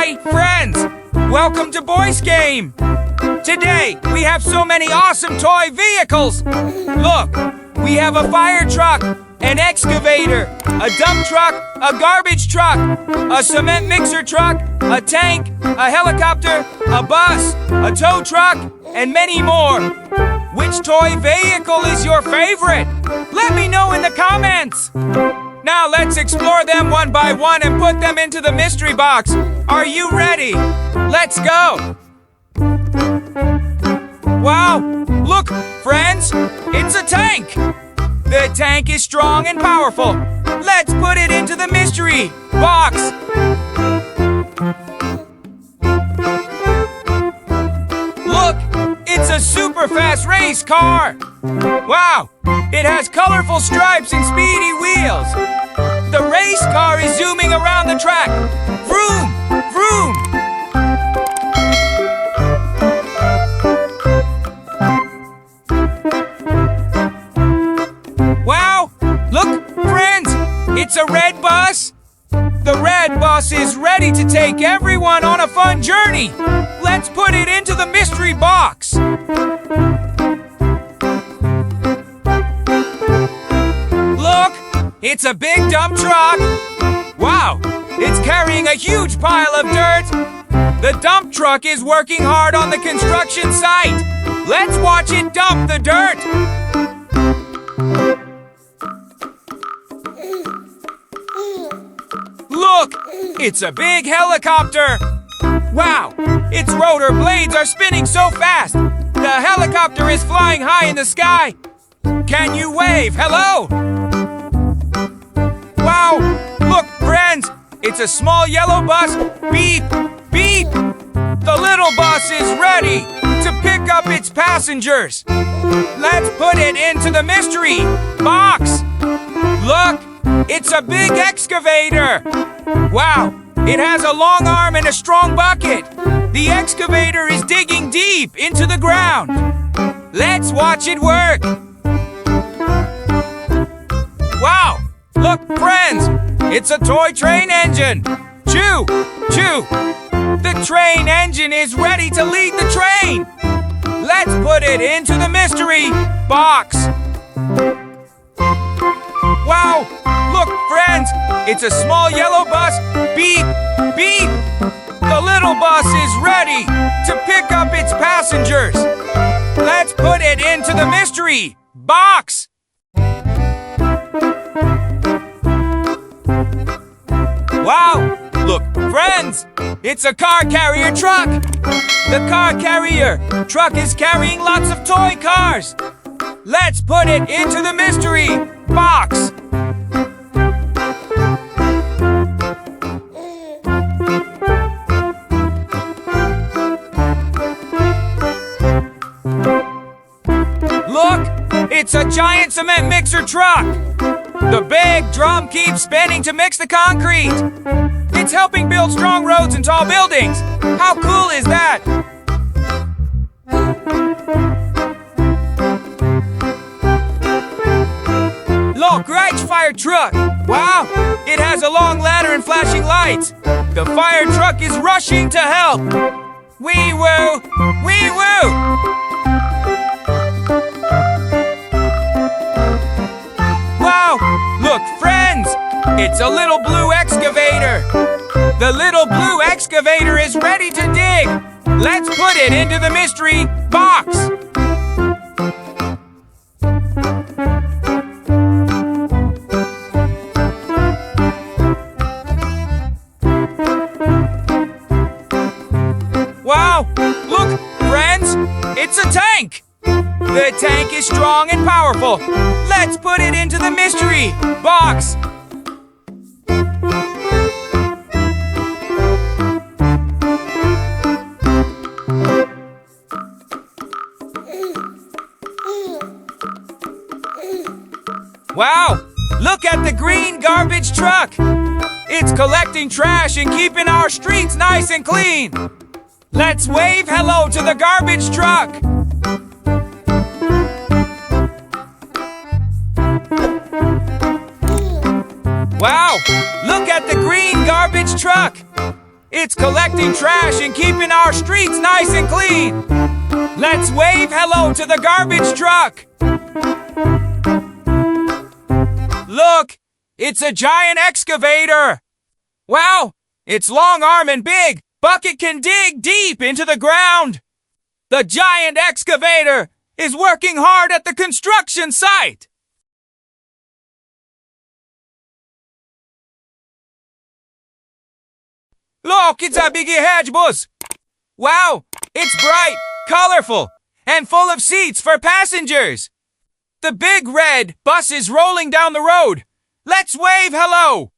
Hi, friends! Welcome to Boy's Game! Today, we have so many awesome toy vehicles! Look, we have a fire truck, an excavator, a dump truck, a garbage truck, a cement mixer truck, a tank, a helicopter, a bus, a tow truck, and many more. Which toy vehicle is your favorite? Let me know in the comments! Now let's explore them one by one and put them into the mystery box. Are you ready? Let's go! Wow! Look, friends! It's a tank! The tank is strong and powerful. Let's put it into the mystery box. Look! It's a super fast race car! Wow! It has colorful stripes and speedy wheels. The race car is zooming around the track. Vroom! Vroom! Wow! Look, friends! It's a red bus! The red bus is ready to take everyone on a fun journey! Let's put it into the mystery box! Look! It's a big dump truck! Wow! It's carrying a huge pile of dirt! The dump truck is working hard on the construction site! Let's watch it dump the dirt! Look! It's a big helicopter! Wow! Its rotor blades are spinning so fast! The helicopter is flying high in the sky! Can you wave hello? Wow! Look, friends! It's a small yellow bus! Beep! Beep! The little bus is ready to pick up its passengers! Let's put it into the mystery box! Look! It's a big excavator! Wow! It has a long arm and a strong bucket! The excavator is digging deep into the ground! Let's watch it work! Wow! Look, friends! It's a toy train engine! Choo! Choo! The train engine is ready to lead the train! Let's put it into the mystery box! Wow! Look, friends! It's a small yellow bus! Beep! Beep! The little bus is ready to pick up its passengers! Let's put it into the mystery box! Wow! Look, friends! It's a car carrier truck! The car carrier truck is carrying lots of toy cars! Let's put it into the mystery box! Look! It's a giant cement mixer truck! The big drum keeps spinning to mix the concrete! It's helping build strong roads and tall buildings! How cool is that? Look, right fire truck! Wow! It has a long ladder and flashing lights! The fire truck is rushing to help! Wee woo! Wee woo! Wow! Look, friends! It's a little blue excavator! The little blue excavator is ready to dig! Let's put it into the mystery box! Wow! Look, friends! It's a tank! The tank is strong and powerful. Let's put it into the mystery box. Wow! Look at the green garbage truck. It's collecting trash and keeping our streets nice and clean. Let's wave hello to the garbage truck. Wow! Look at the green garbage truck! It's collecting trash and keeping our streets nice and clean. Let's wave hello to the garbage truck. Look, it's a giant excavator. Wow, its long arm and big bucket can dig deep into the ground. The giant excavator is working hard at the construction site. Look, it's a biggie hedge bus. Wow, it's bright, colorful, and full of seats for passengers. The big red bus is rolling down the road. Let's wave hello.